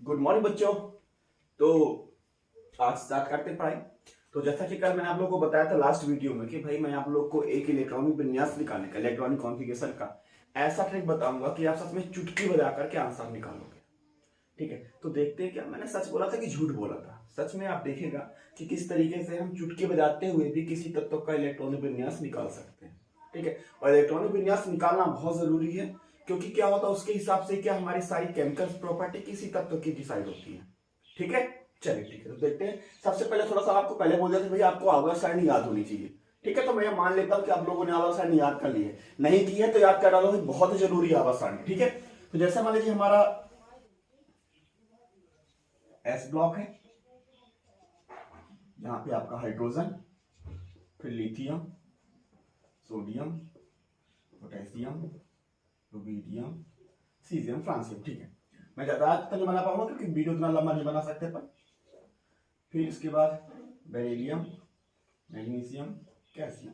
Good morning बच्चों। तो आज स्टार्ट करते हैं पढ़ाई। तो जैसा कि कल मैंने आप लोगों को बताया था लास्ट वीडियो में कि भाई मैं आप लोग को एक इलेक्ट्रॉनिक विन्यास निकालने का, इलेक्ट्रॉनिक कॉन्फ़िगरेशन का ऐसा ट्रिक बताऊंगा कि आप सच में चुटकी बजा करके आंसर निकालोगे। ठीक है, तो देखते हैं क्या मैंने सच बोला था कि झूठ बोला था। सच में आप देखेगा कि किस तरीके से हम चुटकी बजाते हुए भी किसी तत्व का इलेक्ट्रॉनिक विन्यास निकाल सकते हैं। ठीक है, और इलेक्ट्रॉनिक विन्यास निकालना बहुत जरूरी है क्योंकि क्या होता है उसके हिसाब से क्या हमारी सारी केमिकल प्रॉपर्टी किसी तत्व की डिसाइड होती है। ठीक है, चलिए ठीक है, तो देखते हैं। सबसे पहले थोड़ा सा आपको पहले बोल दिया था भाई आपको आवर्त सारणी याद होनी चाहिए। ठीक है, तो मैं मान लेता हूं कि आप लोगों ने आवर्त सारणी याद कर ली है, नहीं की है तो याद कर डालो, बहुत जरूरी है आवर्त सारणी। ठीक है, तो जैसे मान लीजिए हमारा एस ब्लॉक है, यहां पे आपका हाइड्रोजन, फिर lithium, sodium, potassium, rubidium, caesium, francium. ठीक है, मैं ज्यादा तक नहीं बना पाऊंगा क्योंकि वीडियो उतना लंबा नहीं बना सकते पर। फिर इसके बाद बेरिलियम, मैग्नीशियम, कैल्शियम।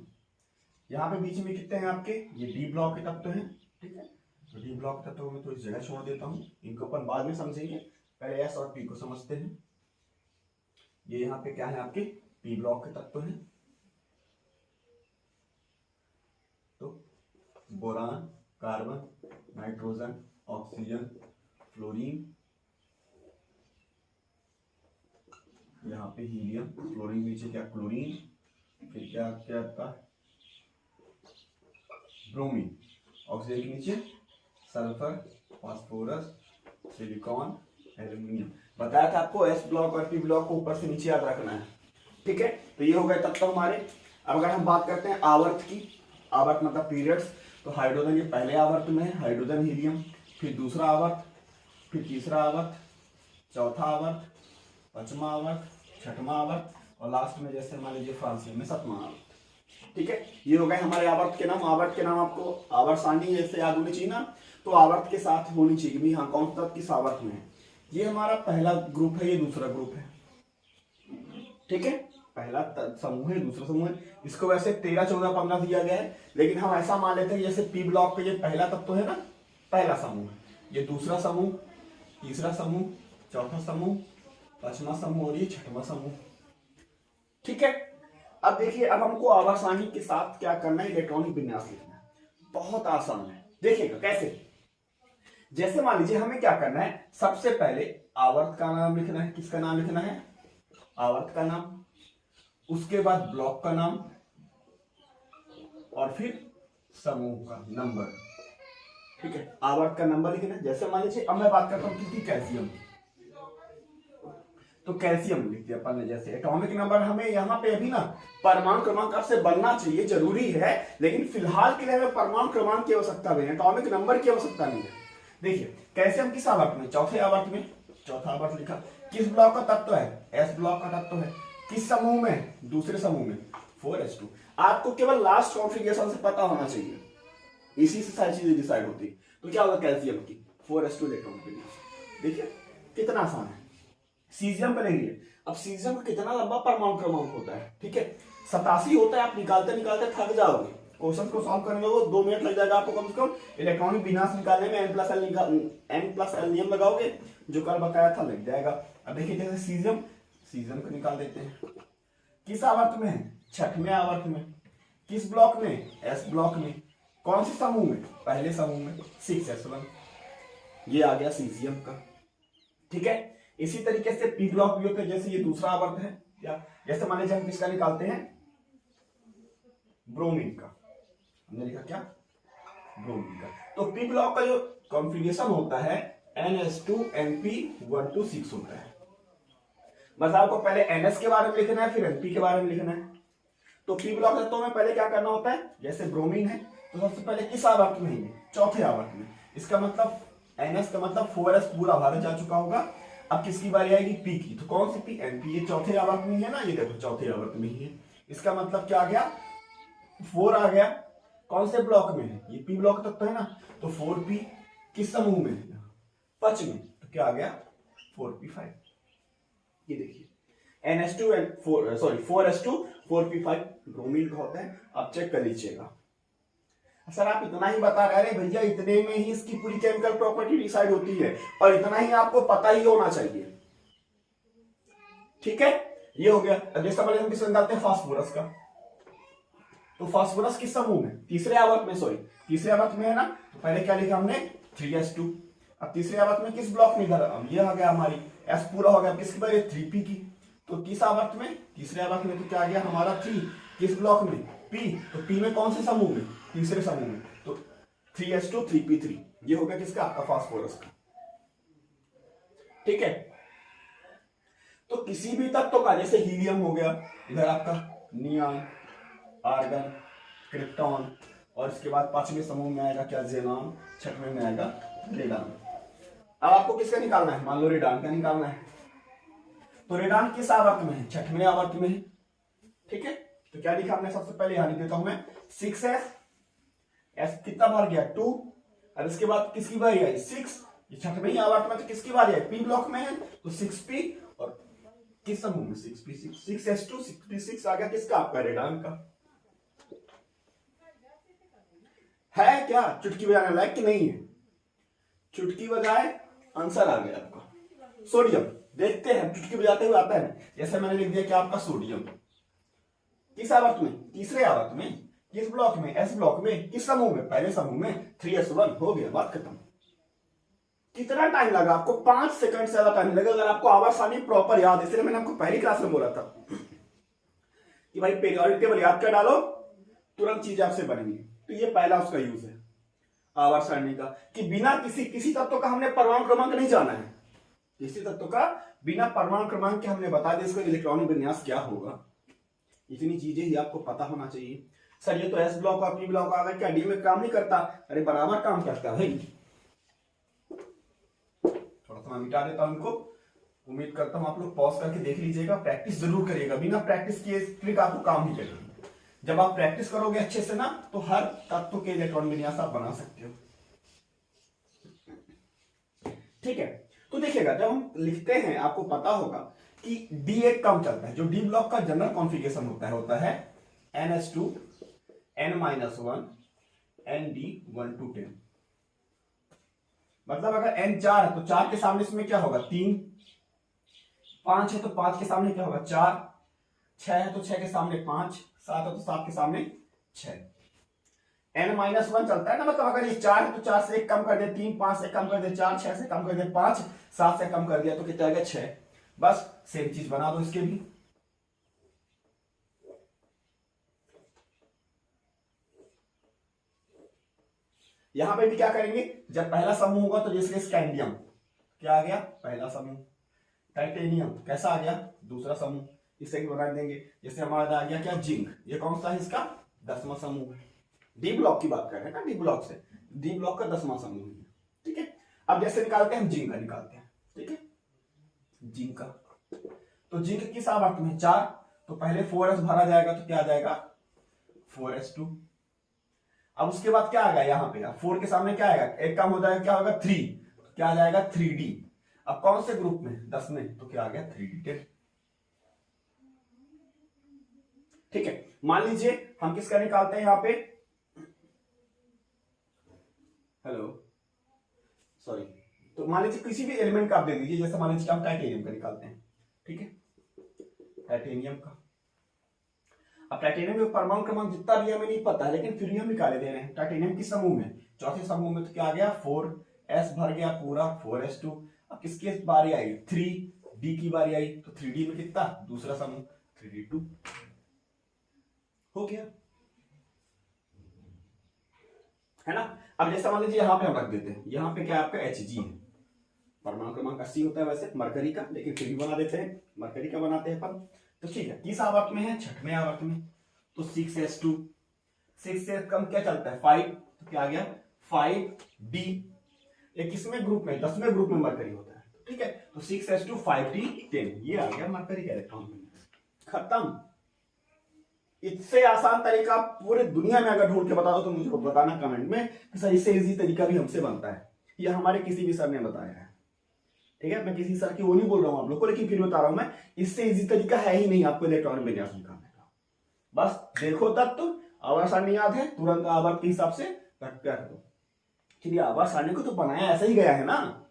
यहाँ पे बीच में कितने हैं आपके, ये डी ब्लॉक के तत्व हैं। ठीक है, तो डी ब्लॉक के तत्वों में तो इस जगह छोड़ देता हूँ, इनको अपन बाद में समझेंगे, पहले एस और पी को समझते हैं। ये यहाँ पे क्या है आपके पी ब्लॉक के तत्व हैं। तो boron, carbon, nitrogen, oxygen, fluorine, यहाँ पे हीलियम, फ्लोरीन नीचे क्या क्लोरीन, फिर क्या क्या आता है ब्रोमीन, ऑक्सीजन के नीचे सल्फर, फास्फोरस, सिलिकॉन, एल्यूमिनियम। बताया था आपको एस ब्लॉक और पी ब्लॉक को ऊपर से नीचे याद रखना है। ठीक है, तो ये हो गए तत्व हमारे। अब अगर हम बात करते हैं आवर्त की, आवर्त मतलब पीरियड्स, तो हाइड्रोजन ये पहले आवर्त में है, हाइड्रोजन हीलियम, फिर दूसरा आवर्त, फिर तीसरा आवर्त, चौथा आवर्त, पांचवा आवर्त, छठवां आवर्त और लास्ट में जैसे मान लीजिए फ्रांसियम में सातवां आवर्त। ठीक है, ये हो गए हमारे आवर्त के नाम। आवर्त के नाम आपको आवर्त सारणी जैसे याद होनी चाहिए ना, तो आवर्त के साथ होनी चाहिए भी हाँ कौन सा तत्व किस आवर्त में है। ये हमारा पहला ग्रुप है, ये दूसरा ग्रुप है। ठीक है, पहला समूह है, दूसरा समूह है। इसको वैसे 13, 14, 15 दिया गया है, लेकिन हम ऐसा मान लेते हैं जैसे पी ब्लॉक का ये पहला तत्व है ना, पहला समूह, ये दूसरा समूह, तीसरा समूह, चौथा समूह, पांचवा समूह और ये छठवां समूह। ठीक है, अब देखिए, अब हमको आवर्त सारणी के साथ क्या करना है, इलेक्ट्रॉनिक विन्यास लिखना है। बहुत आसान है, देखिएगा कैसे। जैसे मान लीजिए हमें क्या करना है, सबसे पहले आवर्त का नाम लिखना है। किसका नाम लिखना है, आवर्त का नाम, उसके बाद ब्लॉक का नाम और फिर समूह का नंबर। ठीक है, आवर्त का नंबर लिखना है। जैसे मान लीजिए अब मैं बात करता हूं किसकी, कैल्शियम, तो कैल्शियम लिख दिया अपन ने। जैसे एटॉमिक नंबर हमें यहाँ पे अभी ना परमाणु क्रमांक से बनना चाहिए, जरूरी है, लेकिन फिलहाल के लिए हमें परमाणु क्रमांक की आवश्यकता नहीं है, एटॉमिक नंबर की आवश्यकता नहीं है। देखिए कैल्शियम किस आवर्त में, चौथे आवर्त में, चौथा आवर्त लिखा। किस ब्लॉक का तत्व है, एस ब्लॉक का तत्व है। किस समूह में, दूसरे समूह में, 4s2। आपको केवल लास्ट कॉन्फ़िगरेशन से पता होना चाहिए, इसी से सारी चीजें डिसाइड होती है। तो क्या होगा कैल्शियम की 4s2 इलेक्ट्रॉन। देखिए कितना आसान है। सीजियम पे लेंगे, अब सीजियम का कितना लंबा परमाणु क्रमांक होता है, ठीक है 87 होता है। आप निकालते निकालते थक जाओगे, क्वेश्चन को सॉल्व करने लगो 2 मिनट लग जाएगा आपको कम से कम। इलेक्ट्रॉनिक विन्यास निकालने में n+l नियम लगाओगे, जो कल बताया था, लग जाएगा। अब देखिए जैसे सीजियम, सीजियम को निकाल देते हैं। किस आवर्त में है, छठवें आवर्त में। किस ब्लॉक में, एस ब्लॉक में। कौन से समूह में, पहले समूह में, 6s1। ये आ गया सीजियम का। ठीक है, इसी तरीके से पी ब्लॉक भी होते हैं, जैसे ये दूसरा आवर्त है, या जैसे मान लीजिए हम किसका निकालते हैं, ब्रोमीन का। हमने लिखा क्या, ब्रोमीन का। तो पी ब्लॉक का जो कॉन्फ़िगरेशन होता है NS2NP126 होता है। बस आपको पहले NS के बारे में लिखना है, फिर NP के बारे में लिखना है। तो पी ब्लॉक तत्वों में पहले क्या करना होता है, जैसे ब्रोमीन है तो सबसे पहले किस आवर्त में है, चौथे आवर्त में। इसका मतलब NS का मतलब 4s पूरा भारत जा चुका होगा। अब किसकी बारी आएगी, पी की। तो कौन सी पी, NP। ये चौथे आवर्त में है ना, ये देखो चौथे आवर्त में ही है। इसका मतलब क्या आ गया, 4 आ गया। कौन से ब्लॉक में है, ये पी ब्लॉक तत्व है ना, तो 4p। किस समूह में है, पच में, तो क्या आ गया 4p5। ये देखिए NS2 4s2 4p5 ब्रोमीन का होता है। अब चेक कर लीजिएगा, सर आप इतना ही बता रहे हैं भैया, इतने में ही इसकी पूरी केमिकल प्रॉपर्टी डिसाइड होती है और इतना ही आपको पता ही होना चाहिए। ठीक है, ये हो गया। अब जैसा पहले हम किसको निकालते हैं, फास्फोरस का। तो फास्फोरस किस समूह में, तीसरे आवर्त में, सॉरी तीसरे आवर्त में है ना, तो पहले क्या लिखा हमने 3s2। अब तीसरे आवर्त में किस ब्लॉक में, इधर अब ये आ गया हमारी s पूरा हो गया, अब किसकी बारी, 3p की। तो किस आवर्त में, तीसरे आवर्त में, तो क्या आ गया हमारा 3, किस ब्लॉक में, p। तो p में कौन से समूह में, तीसरे समूह में, तो 3s2 3p3, ये हो गया किसका, आपका फास्फोरस का। ठीक है, तो किसी भी तत्व का, जैसे हीलियम हो गया, इधर आपका नियॉन, आर्गन, क्रिप्टॉन, और इसके बाद पांचवें समूह में आएगा क्या, ज़ेनॉन, छठवें में आएगा रेडान। अब आपको किसका निकालना है, मान लो रेडान का निकालना है। तो रेडान किस आवर्त में है, छठवें आवर्त में है। ठीक है, तो क्या लिखा हमने, सबसे पहले यहां लिख देता हूं मैं 6s, s कितना बार गया 2, और इसके बाद किसकी बारी आई 6, ये छठवें ही आवर्त में, तो किसकी बारी आई, p ब्लॉक में है, तो 6p, और किस समूह में, 6p6, 6s2 6p6 आ गया किसका, आपका रेडान का। है क्या चुटकी बजाने लायक कि नहीं है, चुटकी बजाए आंसर आ गया आपका। सोडियम, देखते हैं चुटकी बजाते हुए आता है, जैसे मैंने लिख दिया कि आपका सोडियम किस आवर्त में, तीसरे आवर्त में, किस ब्लॉक में, s ब्लॉक में, किस समूह में, पहले समूह में, 3s1, हो गया, बात खत्म। कितना टाइम लगा आपको, 5 सेकंड से ज्यादा टाइम लगा, अगर आपको आवर्त सारणी प्रॉपर याद है। इसलिए मैंने आपको पहली क्लास में बोला था कि भाई पीरियोडिक टेबल याद कर डालो, तुरंत चीज आपसे बनेगी। तो ये पहला उसका यूज है आवर्त सारणी का, कि बिना किसी तत्व का हमने परमाणु क्रमांक नहीं जाना है, किसी तत्व का बिना परमाणु क्रमांक के हमने बता दिया इसका इलेक्ट्रॉनिक विन्यास क्या होगा। इतनी चीजें ही आपको पता होना चाहिए। सर ये तो एस ब्लॉक और पी ब्लॉक आ गया, क्या डी में काम नहीं करता, अरे बराबर काम करता है भाई। थोड़ा सा मैं मिटा देता हूं इनको, उम्मीद करता हूं आप लोग पॉज करके देख लीजिएगा, प्रैक्टिस जरूर करिएगा, बिना प्रैक्टिस किए ट्रिक आपको काम नहीं करेगी। जब आप प्रैक्टिस करोगे अच्छे से ना, तो हर तत्व के इलेक्ट्रॉन विन्यास आप बना सकते हो। ठीक है, तो देखिएगा जब हम लिखते हैं आपको पता होगा कि डी एक कम चलता है, जो डी ब्लॉक का जनरल कॉन्फ़िगरेशन होता है ns2 n-1 nd 1 to 10। मतलब अगर n 4 है तो 4 के सामने इसमें क्या होगा 3, 5 है तो 5 के सामने क्या होगा 4, 6 है तो 6 के सामने 5, 7 है तो 7 के सामने 6। n-1 चलता है ना, मतलब अगर ये 4 है तो 4 से 1 कम कर दे 3, 5 से कम कर दे 4, 6 से कम कर दे 5, 7 से कम कर दिया तो कितना आ गया 6। बस सेम चीज बना दो इसके भी। यहां पे भी क्या करेंगे, जब पहला समूह होगा तो जैसे स्कैंडियम क्या आ गया पहला समूह, टाइटेनियम कैसा आ गया दूसरा समूह, इसे भी बना देंगे। जैसे हमारा आ गया क्या जिंक, ये कौन सा है इसका 10वां समूह है। डी ब्लॉक की बात कर रहे हैं ना, डी ब्लॉक से, डी ब्लॉक का 10वां समूह है। ठीक है, अब जैसे निकालते हैं हम जिंक का निकालते हैं। ठीक है, जिंक का, तो जिंक किस आवर्त में 4, तो पहले 4s भरा जाएगा तो क्या आ जाएगा 4s2। अब उसके बाद क्या आएगा यहाँ पे, अब 4 के सामने क्या आएगा, एक कम हो जाएगा क्या होगा 3, तो क्या आ जाएगा 3d। अब कौन से ग्रुप में 10 में, तो क्या आ गया 3d10। ठीक है, मान लीजिए हम किसका निकालते हैं यहाँ पे, हेलो सॉरी, तो मान लीजिए किसी भी एलिमेंट का आप दे दीजिए, जैसे मान लीजिए हम टाइटेनियम का निकालते हैं। ठीक है, टाइटेनियम का, अब टाइटेनियम में परमाणु क्रमांक जितना भी हमें नहीं पता है, लेकिन फिर भी हम निकाले दे रहे हैं। टाइटेनियम किस समूह में, चौथे समूह में, तो क्या आ गया 4s भर गया पूरा 4s2। अब किसकी बारी आई 3d की बारी आई, तो 3d में कितना दूसरा समूह 3d2 हो गया, है ना। अब जैसा मान लीजिए यहां पे हम रख देते हैं, यहां पे क्या आपका Hg है, परमाणु क्रमांक 80 होता है वैसे मरकरी का, लेकिन फिर भी बना देते हैं, मरकरी का बनाते हैं अपन। तो ठीक है, किस आवर्त में है, छठवें आवर्त में, तो 6s2, 6 से कम क्या चलता है 5, तो क्या आ गया 5d। ये किसमें ग्रुप में, 10वें ग्रुप में मरकरी होता है। ठीक है, तो 6s2 5d10, ये आ गया मरकरी का इलेक्ट्रॉन, खत्म। इससे आसान तरीका पूरे दुनिया में अगर ढूंढ के बता दो तो मुझे बताना कमेंट में कि सर इससे इजी तरीका भी हमसे बनता है, या हमारे किसी भी सर ने बताया है। ठीक है, मैं किसी सर की वो नहीं बोल रहा हूं आप लोग को, लेकिन फिर बता रहा हूं मैं, इससे इजी तरीका है ही नहीं आपको इलेक्ट्रॉनिक विन्यास निकालने का। बस देखो तत्व, आवर्त सारणी याद है, तुरंत आवर्त के हिसाब से रख दो। चलिए आवाज सारणी को तो बनाया ऐसा ही गया है ना,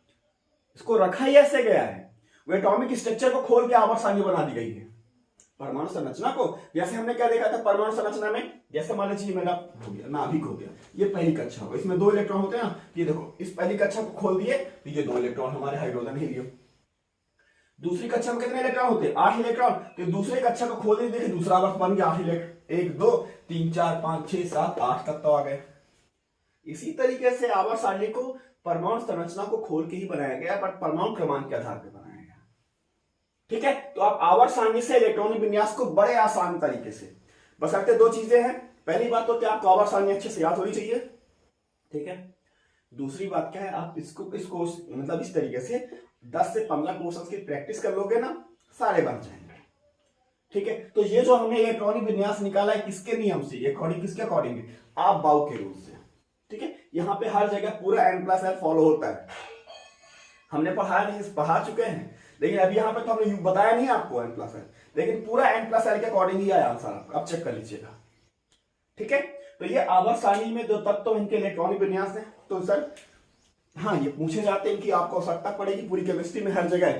इसको रखा ही ऐसे गया है। वो एटॉमिक स्ट्रक्चर को खोल के आवाज सारणी बना दी गई है। परमाणु संरचना को जैसे हमने क्या देखा था परमाणु संरचना में, जैसे मान लीजिए मेरा हो गया नाभिक हो गया, ये पहली कक्षा हो, इसमें 2 इलेक्ट्रॉन होते हैं ना, ये देखो इस पहली कक्षा को खोल दिए तो ये 2 इलेक्ट्रॉन हमारे हाइड्रोजन हीलियम। दूसरी कक्षा में कितने इलेक्ट्रॉन होते हैं? 8 इलेक्ट्रॉन। तो दूसरी कक्षा को खोल दिए, देखिए दूसरा वर्ग बन गया 8 इलेक्ट्रॉन, 1 2 3 4 5 6 7 8 तक तो आ गए। इसी तरीके से आवर्त सारणी को परमाणु संरचना को खोल के ही बनाया गया, बट परमाणु क्रमांक के आधार पर बनाया गया। ठीक है, तो आप आवर्त सारणी से इलेक्ट्रॉनिक विन्यास को बड़े आसान तरीके से, बशर्ते 2 चीजें हैं। पहली बात तो क्या आपको आवर्त सारणी अच्छे से याद होनी चाहिए, ठीक है। दूसरी बात क्या है, आप इसको मतलब इस तरीके से 10 से 15 क्वेश्चंस की प्रैक्टिस कर लोगे ना, सारे बन जाएंगे। ठीक है, तो ये जो हमने इलेक्ट्रॉनिक विन्यास निकाला है किसके नियम से, अकॉर्डिंग किसके अकॉर्डिंग, आप बाउ के रूल से। ठीक है, यहाँ पे हर जगह पूरा n+l फॉलो होता है। हमने पढ़ा चुके हैं, लेकिन अभी यहाँ पे तो हमने बताया नहीं आपको n+l, लेकिन पूरा n+l के अकॉर्डिंग ही आया आंसर आपका, अब चेक कर लीजिएगा। ठीक है, तो ये आवर्त सारणी में जो तत्व इनके इलेक्ट्रॉनिक विन्यास है, तो सर हाँ ये पूछे जाते हैं कि आपको आवश्यकता पड़ेगी पूरी केमिस्ट्री में हर जगह।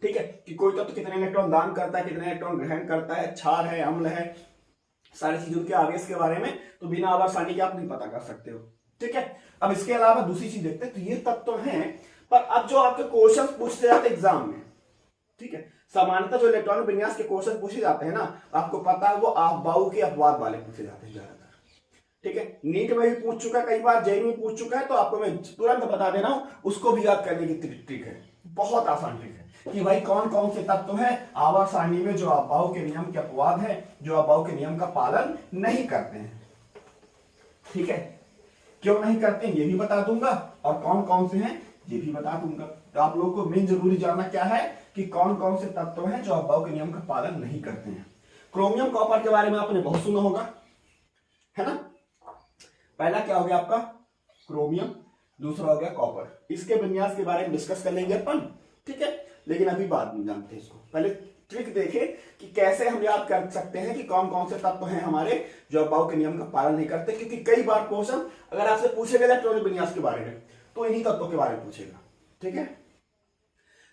ठीक है, कि कोई तत्व कितने इलेक्ट्रॉन दान करता है, कितने इलेक्ट्रॉन ग्रहण करता है, क्षार है, अम्ल है, सारी चीजों के आवेश के बारे में तो बिना आवर्त सारणी के आप नहीं पता कर सकते हो। ठीक है, अब इसके अलावा दूसरी चीज देखते हैं, तो ये तत्व हैं, पर अब जो आपके क्वेश्चन पूछते जाते एग्जाम में, ठीक है, सामान्यतः जो इलेक्ट्रॉनिक विन्यास के क्वेश्चन पूछे जाते हैं ना, आपको पता है वो बाउ के अपवाद वाले पूछे जाते हैं ज्यादातर। ठीक है, नीट में भी पूछ चुका है कई बार, जेईई में पूछ चुका है, तो आपको मैं तुरंत बता दे रहा हूं, उसको भी याद करने की ट्रिक है, बहुत आसान ट्रिक है कि भाई कौन कौन से तत्व है आवर्त सारणी में जो बाउ के नियम के अपवाद है, जो बाउ के नियम का पालन नहीं करते हैं। ठीक है, क्यों नहीं करते हैं ये भी बता दूंगा, और कौन कौन से हैं ये भी बता दूंगा। तो आप लोगों को मेन जरूरी जानना क्या है कि कौन कौन से तत्व हैं जो बाउ के नियम का पालन नहीं करते हैं। क्रोमियम कॉपर के बारे में आपने बहुत सुना होगा, है ना। पहला क्या हो गया आपका क्रोमियम, दूसरा हो गया कॉपर। इसके विन्यास के बारे में डिस्कस कर लेंगे अपन, ठीक है, लेकिन अभी बाद में जानते हैं इसको। पहले ट्रिक देखें कि कैसे हम याद कर सकते हैं कि कौन कौन से तत्व हैं हमारे जो बाउ के नियम का पालन नहीं करते, क्योंकि कई बार क्वेश्चन अगर आपसे पूछेगा इलेक्ट्रॉनिक विन्यास के बारे में तो इन्हीं तत्वों के बारे में पूछेगा। ठीक है,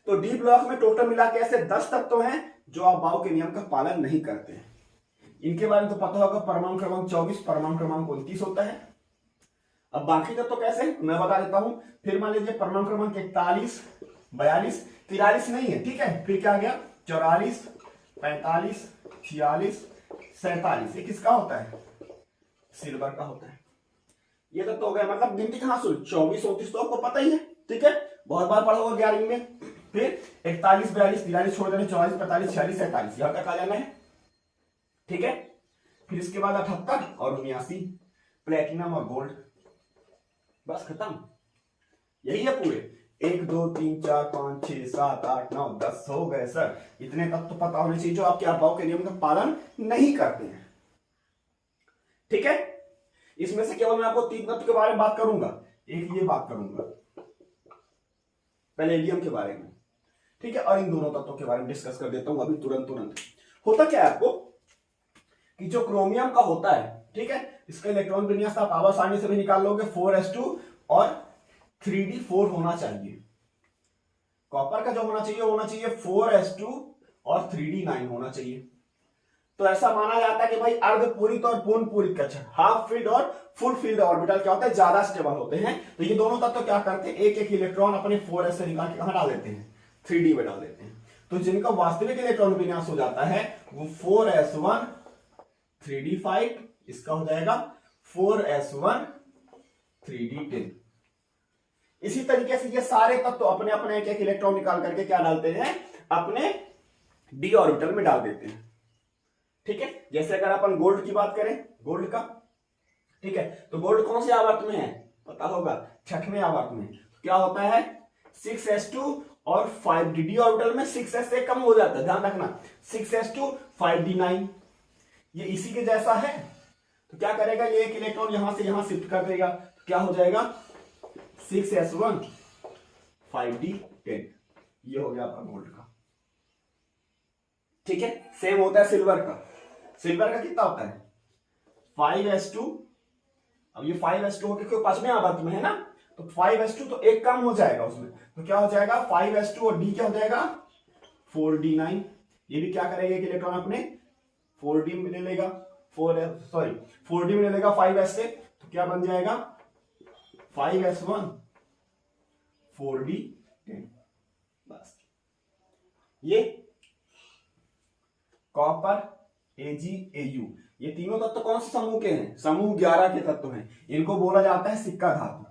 तो डी ब्लॉक में टोटल मिला के ऐसे 10 तत्व हैं जो आप बाउ के नियम का पालन नहीं करते हैं। इनके बारे में तो पता होगा, परमाणु क्रमांक 24, परमाणु क्रमांक 29 होता है। अब बाकी तत्व कैसे मैं बता देता हूं। फिर मान लीजिए परमाणु क्रमांक 41, 42, 43 नहीं है, ठीक है, फिर क्या आ गया 44, 45, 46, 47। ये किसका होता है, सिल्वर का होता है। ये तत्व हो गया, मतलब गिनती कहां से 24, 29 तो आपको पता ही है, ठीक है, बहुत बार पढ़ा होगा 11वीं में। फिर 41, 42, 43 छोड़ देने, 44, 45, 46, 47 यहां तक आ जाना है। ठीक है, फिर इसके बाद 78 और 79, प्लेटिनम और गोल्ड, बस खत्म। यही है पूरे 1 2 3 4 5 6 7 8 9 10 हो गए सर। इतने तक तो पता होने चाहिए जो आपके बाउ के नियम का पालन नहीं करते हैं। ठीक है, इसमें से केवल मैं आपको 3 तत्व के बारे में बात करूंगा, एक ये बात करूंगा पैलेडियम के बारे में, ठीक है, और इन दोनों तत्वों के बारे में डिस्कस कर देता हूं अभी तुरंत। होता क्या है आपको कि जो क्रोमियम का होता है, ठीक है, इसका इलेक्ट्रॉन विन्यास आप आवर्त सारणी से भी निकाल लोगे, 4s2 और 3d4 होना चाहिए। कॉपर का जो होना चाहिए 4s2 और 3d9 होना चाहिए। तो ऐसा माना जाता है कि भाई अर्धपूरित और पूर्ण पूरित कक्षक, हाफ फील्ड और फुल फील्ड ऑर्बिटल क्या होता है, ज्यादा स्टेबल होते हैं। तो ये दोनों तत्व क्या करते हैं, एक एक इलेक्ट्रॉन अपने 4s से निकाल के कहां डाल देते हैं, 3d में डाल देते हैं। तो जिनका वास्तविक इलेक्ट्रॉन विन्यास हो जाता है वो 4s1 3d5, इसका हो जाएगा 4s1 3d10। इसी तरीके से ये सारे तत्व अपने अपने एक एक इलेक्ट्रॉन निकाल करके क्या डालते हैं, अपने d ऑर्बिटल में डाल देते हैं। ठीक है, जैसे अगर अपन गोल्ड की बात करें, गोल्ड का, ठीक है, तो गोल्ड कौन से आवर्त में है पता होगा, 6वें आवर्त में। तो क्या होता है 6s2 और 5d, डी ऑर्बिटल में 6s से कम हो जाता है, ध्यान रखना, 6s2 5d9, ये इसी के जैसा है। तो क्या करेगा, ये एक इलेक्ट्रॉन यहां से यहां शिफ्ट कर देगा, तो क्या हो जाएगा 6s1 5d10। ये हो गया आपका गोल्ड का। ठीक है, सेम होता है सिल्वर का। सिल्वर का कितना होता है 5s2 अब ये 5s2 होकर क्यों 5वें आवर्त में है ना, तो 5s2 तो एक कम हो जाएगा उसमें, तो क्या हो जाएगा 5s2 और d क्या हो जाएगा 4d9। ये भी क्या करेगा कि इलेक्ट्रॉन अपने 4d में ले लेगा 4d में ले लेगा 5s से, तो क्या बन जाएगा 5s1 4d10। बस ये कॉपर AgAu ये तीनों तत्व कौन से समूह के हैं, समूह 11 के तत्व हैं। इनको बोला जाता है सिक्का धातु,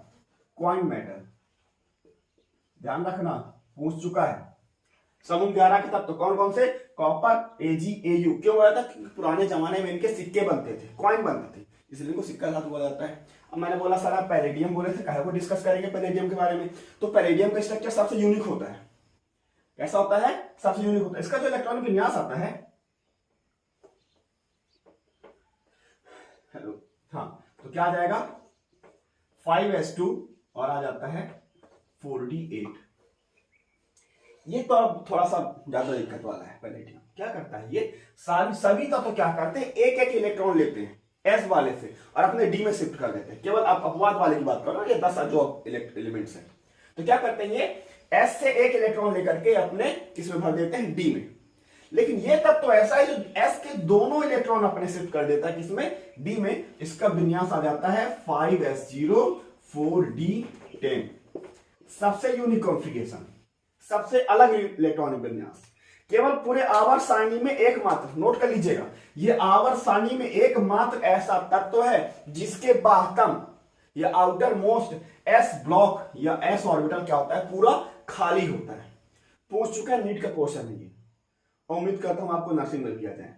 क्वाइन मेटल। ध्यान रखना, पूछ चुका है। समूह 11 के तत्व कौन कौन से, कॉपर AgAu। क्यों बोला था, क्योंकि पुराने जमाने में इनके सिक्के बनते थे, क्वाइन बनते थे, इसलिए इनको सिक्का धातु बोला जाता है। अब मैंने बोला सर आप पैलेडियम बोले थे, काहे को डिस्कस करेंगे पैलेडियम के बारे में, तो पैलेडियम का स्ट्रक्चर सबसे यूनिक होता है। कैसा होता है, सबसे यूनिक होता है। इसका जो इलेक्ट्रॉनिक विन्यास आता है, हेलो, हाँ, तो क्या आ जाएगा 5s2 और आ जाता है 4d8। ये तो अब थोड़ा सा ज्यादा दिक्कत वाला है। पैलेडियम क्या करता है, ये सभी तत्व क्या करते हैं, एक एक इलेक्ट्रॉन लेते हैं s वाले से और अपने d में शिफ्ट कर देते हैं। केवल आप अपवाद वाले की बात करो, ये 10 जो एलिमेंट्स हैं, तो क्या करते हैं ये s से एक इलेक्ट्रॉन लेकर के अपने किसमें भर देते हैं, d में। लेकिन ये तत्व तो ऐसा है जो s के दोनों इलेक्ट्रॉन अपने शिफ्ट कर देता है किसमें, d में। इसका विन्यास आ जाता है 5s0 4d10। सबसे यूनिक कॉन्फ़िगरेशन, सबसे अलग इलेक्ट्रॉनिक विन्यास। केवल पूरे आवर्त सारणी में एकमात्र, नोट कर लीजिएगा, ये आवर्त सारणी में एकमात्र ऐसा तत्व है जिसके बाह्यतम या आउटर मोस्ट s ब्लॉक या s ऑर्बिटल क्या होता है, पूरा खाली होता है। पूछ चुका है, नीट का क्वेश्चन है ये, उम्मीद करता हूं आपको नर्सिंग में भी आ जाए।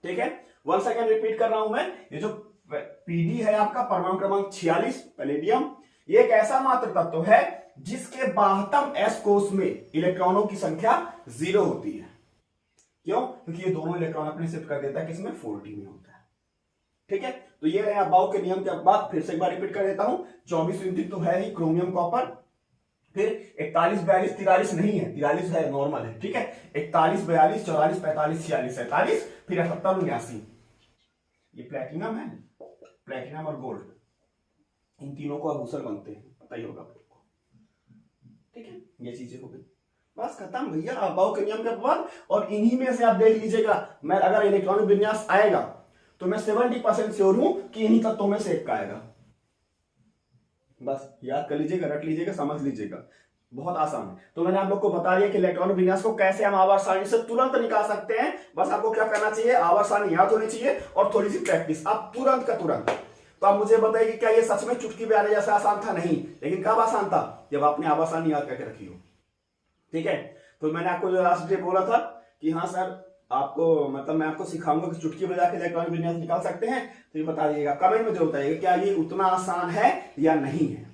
ठीक है, 1 सेकेंड रिपीट कर रहा हूं मैं। ये जो पीडी है आपका परमाणु क्रमांक 46 पैलेडियम, ये एक ऐसा मात्र तत्व है जिसके बाह्यतम s कोश में इलेक्ट्रॉनों की संख्या 0 होती है। क्यों, क्योंकि ये दोनों इलेक्ट्रॉन अपने शिफ्ट कर देता है किसमें, 4d में होता है। ठीक है, तो ये रहे अबाव के नियम के बाद फिर से एक बार रिपीट कर देता हूं। 24 यूनिट तो है ही क्रोमियम कॉपर, फिर 41 42 43 नहीं है, 43 है नॉर्मल है। ठीक है, 41 42 44 45 46 47, फिर 78 79। ये प्लेटिनम है, प्लेटिनम और गोल्ड, इन तीनों को आभूषण बनते हैं, पता ही होगा आपको। ठीक है, ये चीजें हो गई, बस खत्म भैया अबाव के नियम के बाद। और इन्हीं में से आप देख लीजिएगा, मैं अगर इलेक्ट्रॉनिक विन्यास आएगा तो मैं 70% श्योर हूं कि इन्हीं तत्वों में से एक का आएगा। बस याद कर लीजिएगा, रट लीजिएगा, समझ लीजिएगा, बहुत आसान है। तो मैंने आप लोग को बता दिया कि इलेक्ट्रॉनिक विन्यास को कैसे हम आवर्त सारणी से तुरंत निकाल सकते हैं। बस आपको क्या करना चाहिए, आवर्त सारणी याद होनी चाहिए और थोड़ी सी प्रैक्टिस, आप तुरंत का तुरंत। तो आप मुझे बताइए कि क्या ये सच में चुटकी बजाने जैसा आसान था? नहीं, लेकिन कब आसान था, जब आपने आवर्त सारणी याद करके रखी हो। ठीक है, तो मैंने आपको जो लास्ट डे बोला था कि हाँ सर आपको, मतलब मैं आपको सिखाऊंगा कि चुटकी बजा के इलेक्ट्रॉनिक विन्यास निकाल सकते हैं, तो ये बता दीजिएगा, कमेंट में जरूर बताइएगा क्या ये उतना आसान है या नहीं है।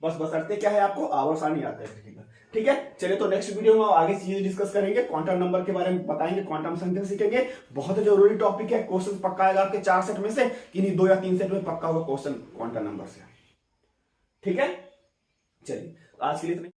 बस बशर्ते क्या है, आपको आवर्त सारणी याद करके। ठीक है, चलिए तो नेक्स्ट वीडियो में आगे चीजें डिस्कस करेंगे, क्वांटम नंबर के बारे में बताएंगे, क्वांटम संख्या सीखेंगे। बहुत जरूरी टॉपिक है, क्वेश्चन पक्का आएगा आपके 4 सेट में से, किन्हीं 2 या 3 सेट में पक्का होगा क्वेश्चन क्वांटम नंबर से। ठीक है, चलिए आज के लिए